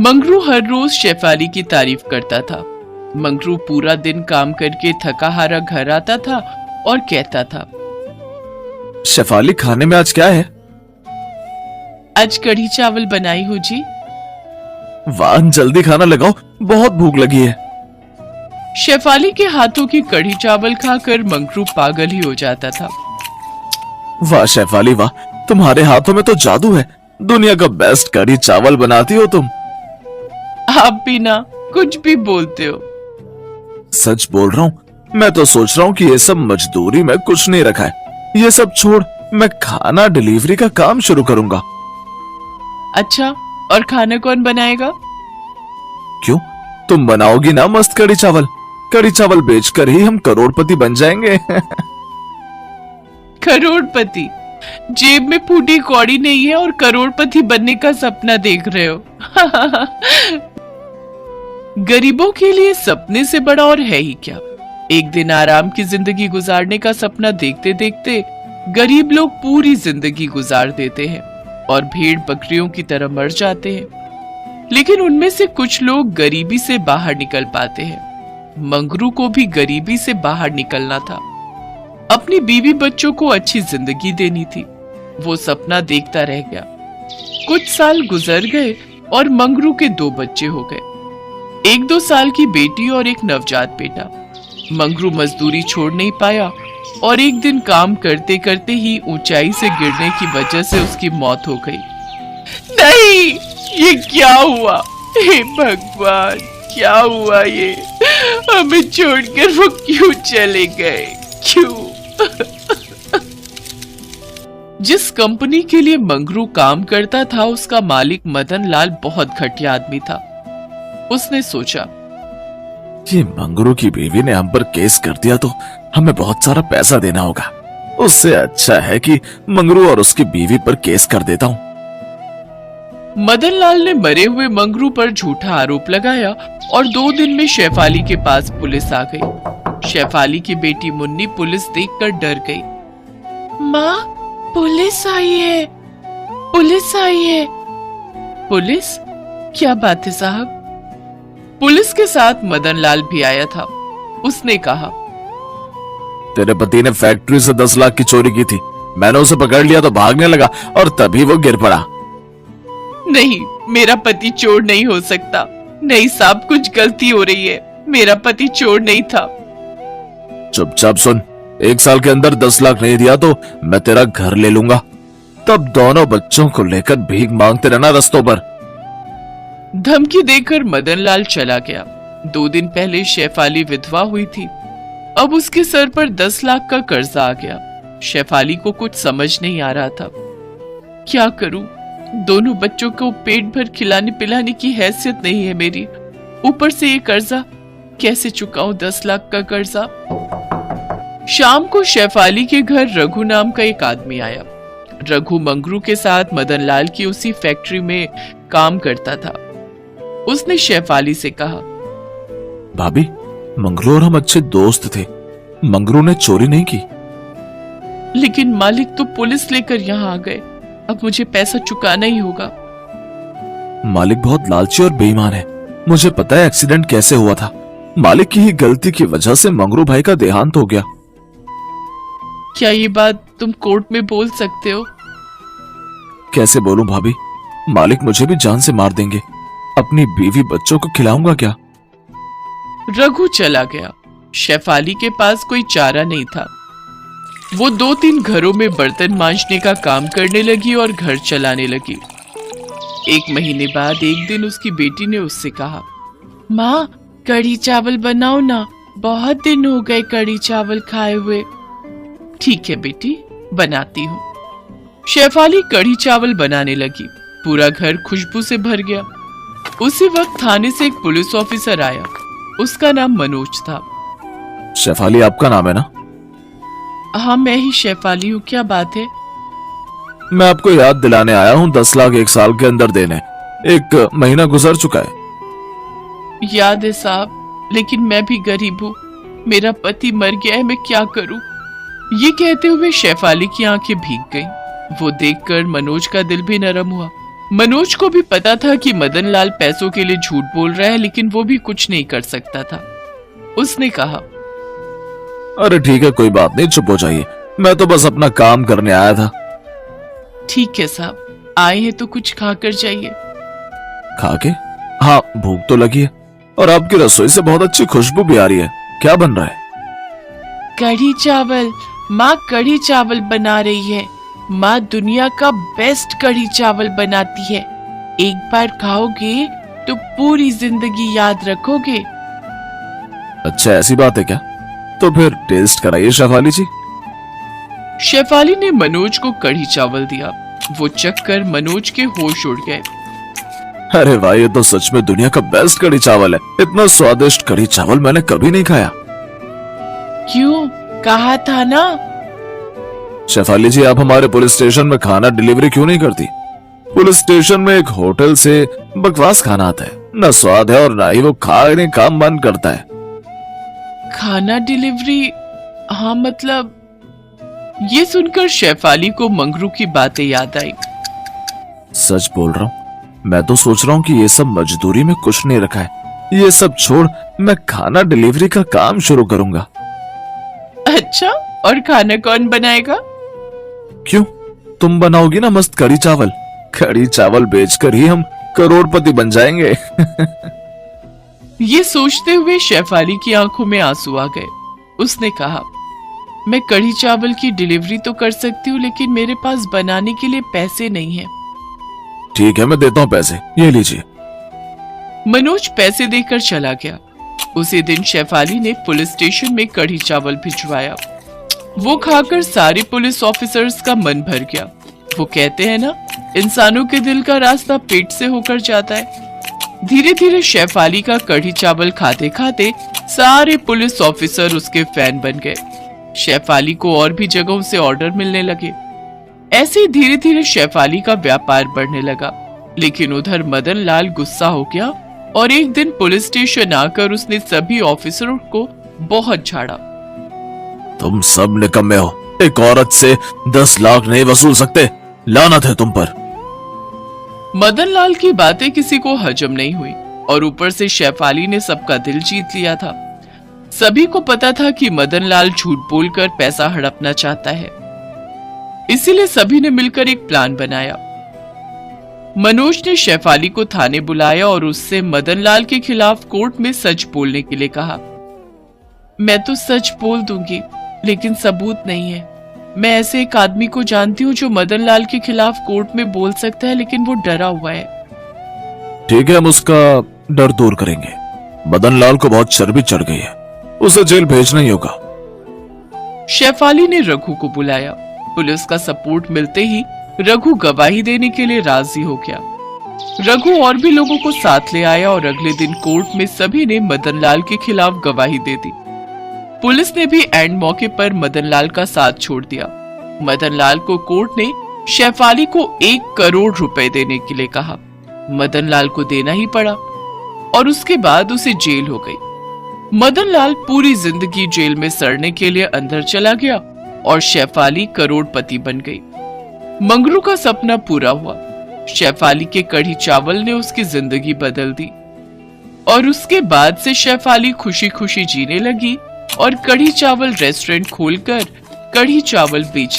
मंगरू हर रोज शेफाली की तारीफ करता था। मंगरू पूरा दिन काम करके थका हारा घर आता था और कहता था, शेफाली खाने में आज क्या है? आज कढ़ी चावल बनाई हूँ जी। वाह, जल्दी खाना लगाओ, बहुत भूख लगी है। शेफाली के हाथों की कढ़ी चावल खाकर मंगरू पागल ही हो जाता था। वाह शेफाली वाह, तुम्हारे हाथों में तो जादू है। दुनिया का बेस्ट कढ़ी चावल बनाती हो तुम। आप भी ना कुछ भी बोलते हो। सच बोल रहा हूँ, मैं तो सोच रहा हूँ कि ये सब मजदूरी में कुछ नहीं रखा है। ये सब छोड़, मैं खाना डिलीवरी का काम शुरू करूंगा। अच्छा, और खाना कौन बनाएगा? क्यों, तुम बनाओगी ना मस्त कढ़ी चावल। कढ़ी चावल बेचकर ही हम करोड़पति बन जाएंगे। करोड़पति? जेब में फूटी कौड़ी नहीं है और करोड़पति बनने का सपना देख रहे हो। गरीबों के लिए सपने से बड़ा और है ही क्या। एक दिन आराम की जिंदगी गुजारने का सपना देखते देखते गरीब लोग पूरी जिंदगी गुजार देते हैं और भेड़ बकरियों की तरह मर जाते हैं। लेकिन उनमें से कुछ लोग गरीबी से बाहर निकल पाते हैं। मंगरू को भी गरीबी से बाहर निकलना था। अपनी बीवी बच्चों को अच्छी जिंदगी देनी थी। वो सपना देखता रह गया। कुछ साल गुजर गए और मंगरू के 2 बच्चे हो गए, 1-2 साल की बेटी और एक नवजात बेटा। मंगरू मजदूरी छोड़ नहीं पाया और एक दिन काम करते करते ही ऊंचाई से गिरने की वजह से उसकी मौत हो गई। नहीं, ये क्या हुआ? हे भगवान, क्या हुआ ये? हमें छोड़कर वो क्यों चले गए? क्यों? जिस कंपनी के लिए मंगरू काम करता था, उसका मालिक मदन लाल बहुत घटिया आदमी था। उसने सोचा, ये मंगरू की बीवी ने हम पर केस कर दिया तो हमें बहुत सारा पैसा देना होगा। उससे अच्छा है कि मंगरू और उसकी बीवी पर केस कर देता हूँ। मदन लाल ने मरे हुए मंगरू पर झूठा आरोप लगाया और 2 दिन में शेफाली के पास पुलिस आ गई। शेफाली की बेटी मुन्नी पुलिस देखकर डर गई। माँ, पुलिस आई है, पुलिस आई है। पुलिस? क्या बात है साहब? पुलिस के साथ मदन लाल भी आया था। उसने कहा, तेरे पति ने फैक्ट्री से 10 लाख की चोरी की थी। मैंने उसे पकड़ लिया तो भागने लगा और तभी वो गिर पड़ा। नहीं, मेरा पति चोर नहीं हो सकता। नहीं साहब, कुछ गलती हो रही है। मेरा पति चोर नहीं था। चुपचाप सुन, 1 साल के अंदर 10 लाख नहीं दिया तो मैं तेरा घर ले लूंगा। तब दोनों बच्चों को लेकर भीख मांगते रहना रास्तों पर। धमकी देकर मदन लाल चला गया। 2 दिन पहले शेफाली विधवा हुई थी। अब उसके सर पर 10 लाख का कर्जा आ गया। शेफाली को कुछ समझ नहीं आ रहा था। क्या करूं? दोनों बच्चों को पेट भर खिलाने पिलाने की हैसियत नहीं है मेरी। ऊपर से ये कर्जा कैसे चुकाऊं? 10 लाख का कर्जा। शाम को शेफाली के घर रघु नाम का एक आदमी आया। रघु मंगरू के साथ मदन लाल की उसी फैक्ट्री में काम करता था। उसने शेफाली से कहा, भाभी, मंगरू और हम अच्छे दोस्त थे। मंगरू ने चोरी नहीं की। लेकिन मालिक तो पुलिस लेकर यहाँ आ गए। अब मुझे पैसा चुकाना ही होगा। मालिक बहुत लालची और बेईमान है। मुझे पता है एक्सीडेंट कैसे हुआ था। मालिक की ही गलती की वजह से मंगरू भाई का देहांत हो गया। क्या ये बात तुम कोर्ट में बोल सकते हो? कैसे बोलूं भाभी, मालिक मुझे भी जान से मार देंगे। अपनी बीवी बच्चों को खिलाऊंगा क्या? रघु चला गया। शेफाली के पास कोई चारा नहीं था। वो 2-3 घरों में बर्तन मांजने का काम करने लगी और घर चलाने लगी। 1 महीने बाद एक दिन उसकी बेटी ने उससे कहा, माँ, कढ़ी चावल बनाओ ना, बहुत दिन हो गए कढ़ी चावल खाए हुए। ठीक है बेटी, बनाती हूँ। शेफाली कढ़ी चावल बनाने लगी। पूरा घर खुशबू से भर गया। उसी वक्त थाने से एक पुलिस ऑफिसर आया। उसका नाम मनोज था। शेफाली आपका नाम है ना? हाँ, मैं ही शेफाली हूँ। क्या बात है? मैं आपको याद दिलाने आया हूँ, 10 लाख 1 साल के अंदर देने। 1 महीना गुजर चुका है। याद है साहब, लेकिन मैं भी गरीब हूँ। मेरा पति मर गया है, मैं क्या करूँ? ये कहते हुए शेफाली की आंखें भीग गईं। वो देखकर मनोज का दिल भी नरम हुआ। मनोज को भी पता था कि मदन लाल पैसों के लिए झूठ बोल रहा है, लेकिन वो भी कुछ नहीं कर सकता था। उसने कहा, अरे ठीक है, कोई बात नहीं, चुप हो जाइए, मैं तो बस अपना काम करने आया था। ठीक है साहब, आए हैं तो कुछ खाकर जाइए। खा के? हाँ, भूख तो लगी है, और आपकी रसोई से बहुत अच्छी खुशबू भी आ रही है। क्या बन रहा है? कढ़ी चावल। माँ कढ़ी चावल बना रही है। माँ दुनिया का बेस्ट कढ़ी चावल बनाती है। एक बार खाओगे तो पूरी जिंदगी याद रखोगे। अच्छा, ऐसी बात है क्या? तो फिर टेस्ट कराइए शेफाली जी। शेफाली ने मनोज को कढ़ी चावल दिया। वो चखकर मनोज के होश उड़ गए। अरे वाह, ये तो सच में दुनिया का बेस्ट कढ़ी चावल है। इतना स्वादिष्ट कढ़ी चावल मैंने कभी नहीं खाया। क्यों? कहा था ना। शेफाली जी, आप हमारे पुलिस स्टेशन में खाना डिलीवरी क्यों नहीं करती? पुलिस स्टेशन में एक होटल से बकवास खाना आता है, न स्वाद है और ना ही वो खाने का मन करता है। खाना डिलीवरी? हाँ मतलब। ये सुनकर शेफाली को मंगरू की बातें याद आई। सच बोल रहा हूँ, मैं तो सोच रहा हूँ कि ये सब मजदूरी में कुछ नहीं रखा है। ये सब छोड़ मैं खाना डिलीवरी का काम शुरू करूंगा। अच्छा, और खाना कौन बनाएगा? क्यों, तुम बनाओगी ना मस्त कढ़ी चावल। कढ़ी चावल बेचकर ही हम करोड़पति बन जाएंगे। ये सोचते हुए शेफाली की आंखों में आंसू आ गए। उसने कहा, मैं कढ़ी चावल की डिलीवरी तो कर सकती हूँ, लेकिन मेरे पास बनाने के लिए पैसे नहीं है। ठीक है, मैं देता हूँ पैसे, ये लीजिए। मनोज पैसे देकर चला गया। उसी दिन शेफाली ने पुलिस स्टेशन में कढ़ी चावल भिजवाया। वो खाकर सारे पुलिस ऑफिसर्स का मन भर गया। वो कहते हैं ना, इंसानों के दिल का रास्ता पेट से होकर जाता है। धीरे धीरे शेफाली का कढ़ी चावल खाते खाते सारे पुलिस ऑफिसर उसके फैन बन गए। शेफाली को और भी जगहों से ऑर्डर मिलने लगे। ऐसे ही धीरे धीरे शेफाली का व्यापार बढ़ने लगा। लेकिन उधर मदन लाल गुस्सा हो गया और एक दिन पुलिस स्टेशन आकर उसने सभी ऑफिसरों को बहुत झाड़ा। तुम सब निकम्मे हो, एक औरत से 10 लाख नहीं वसूल सकते, लानत है तुम पर। मदन लाल की बातें किसी को हजम नहीं हुई और ऊपर से शेफाली ने सबका दिल जीत लिया था। सभी को पता था कि मदन लाल झूठ बोलकर पैसा हड़पना चाहता है। इसीलिए सभी ने मिलकर एक प्लान बनाया। मनोज ने शेफाली को थाने बुलाया और उससे मदन लाल के खिलाफ कोर्ट में सच बोलने के लिए कहा। मैं तो सच बोल दूंगी, लेकिन सबूत नहीं है। मैं ऐसे एक आदमी को जानती हूँ जो मदन लाल के खिलाफ कोर्ट में बोल सकता है, लेकिन वो डरा हुआ है। ठीक है, हम उसका डर दूर करेंगे। मदन लाल को बहुत चर्बी चढ़ गई है, उसे जेल भेजना ही होगा। शेफाली ने रघु को बुलाया। पुलिस का सपोर्ट मिलते ही रघु गवाही देने के लिए राजी हो गया। रघु और भी लोगों को साथ ले आया और अगले दिन कोर्ट में सभी ने मदन लाल के खिलाफ गवाही दे दी। पुलिस ने भी एंड मौके पर मदन लाल का साथ छोड़ दिया। मदन लाल को कोर्ट ने शेफाली को 1 करोड़ रुपए देने के लिए कहा। मदन लाल को देना ही पड़ा और उसके बाद उसे जेल हो गई। मदन लाल पूरी जिंदगी जेल में सड़ने के लिए अंदर चला गया और शेफाली करोड़पति बन गई। मंगरू का सपना पूरा हुआ। शेफाली के कढ़ी चावल ने उसकी जिंदगी बदल दी और उसके बाद से शेफाली खुशी खुशी जीने लगी और कढ़ी चावल रेस्टोरेंट खोलकर कढ़ी चावल बेचने